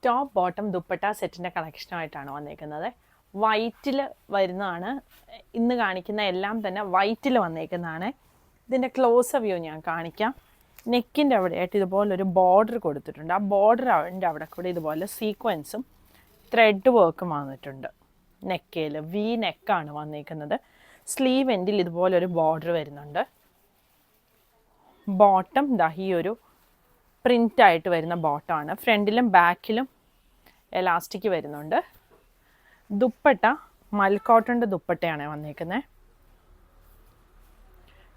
Top bottom dupatta സെറ്റിൻ്റെ കളക്ഷനുമായിട്ടാണ് വന്നേക്കുന്നത്. വൈറ്റിൽ വരുന്നതാണ്. ഇന്ന് കാണിക്കുന്ന എല്ലാം തന്നെ വൈറ്റിൽ വന്നേക്കുന്നതാണ്. ഇതിൻ്റെ ക്ലോസ് വ്യൂ ഞാൻ കാണിക്കാം. നെക്കിൻ്റെ അവിടെയായിട്ട് ഇതുപോലൊരു ബോർഡർ കൊടുത്തിട്ടുണ്ട്. ആ ബോർഡറിൻ്റെ അവിടെ കൂടെ ഇതുപോലെ സീക്വൻസും ത്രെഡ് വർക്കും വന്നിട്ടുണ്ട്. നെക്കയിൽ വി നെക്കാണ് വന്നേക്കുന്നത്. സ്ലീവ് എൻഡിൽ ഇതുപോലൊരു ബോർഡർ വരുന്നുണ്ട്. ബോട്ടം ഈ ഒരു പ്രിൻ്റായിട്ട് വരുന്ന ബോട്ടമാണ്. ഫ്രണ്ടിലും ബാക്കിലും എലാസ്റ്റിക് വരുന്നുണ്ട്. ദുപ്പട്ട മൽക്കോട്ടൻ്റെ ദുപ്പട്ടയാണ് വന്നേക്കുന്നത്.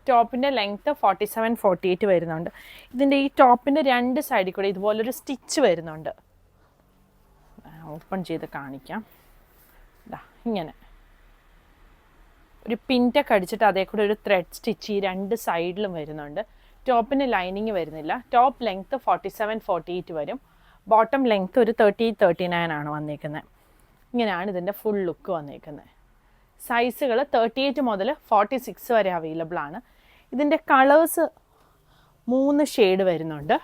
ടോപ്പിൻ്റെ ലെങ്ത്ത് 47-48 വരുന്നുണ്ട്. ഇതിൻ്റെ ഈ ടോപ്പിൻ്റെ രണ്ട് സൈഡിൽ കൂടെ ഇതുപോലൊരു സ്റ്റിച്ച് വരുന്നുണ്ട്. ഓപ്പൺ ചെയ്ത് കാണിക്കാം. ഇങ്ങനെ ഒരു പിൻറ്റൊക്കെ അടിച്ചിട്ട് അതേ കൂടെ ഒരു ത്രെഡ് സ്റ്റിച്ച് ഈ രണ്ട് സൈഡിലും വരുന്നുണ്ട്. ടോപ്പിന് ലൈനിങ് വരുന്നില്ല. ടോപ്പ് ലെങ്ത്ത് 47-48 വരും. ബോട്ടം ലെങ്ത്ത് ഒരു 38-39 ആണ് വന്നേക്കുന്നത്. ഇങ്ങനെയാണ് ഇതിൻ്റെ ഫുൾ ലുക്ക് വന്നേക്കുന്നത്. സൈസുകൾ 38 മുതൽ 46 വരെ അവൈലബിൾ ആണ്. ഇതിൻ്റെ കളേഴ്സ് 3 ഷെയ്ഡ് വരുന്നുണ്ട്.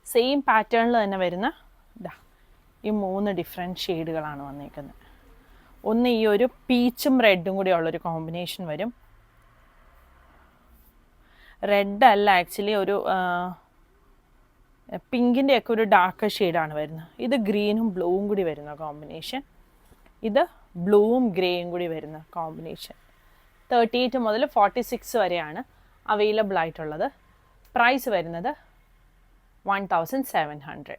സെയിം പാറ്റേണിൽ തന്നെ വരുന്ന ഈ 3 ഡിഫറെൻറ്റ് ഷെയ്ഡുകളാണ് വന്നേക്കുന്നത്. ഒന്ന് ഈ ഒരു പീച്ചും റെഡും കൂടി ഉള്ളൊരു കോമ്പിനേഷൻ വരും. റെഡ് അല്ല, ആക്ച്വലി ഒരു പിങ്കിൻ്റെയൊക്കെ ഒരു ഡാർക്ക് ഷെയ്ഡാണ് വരുന്നത്. ഇത് ഗ്രീനും ബ്ലൂവും കൂടി വരുന്ന കോമ്പിനേഷൻ. ഇത് ബ്ലൂവും ഗ്രേയും കൂടി വരുന്ന കോമ്പിനേഷൻ. 38 മുതൽ 46 വരെയാണ് അവൈലബിൾ ആയിട്ടുള്ളത്. പ്രൈസ് വരുന്നത് 1700.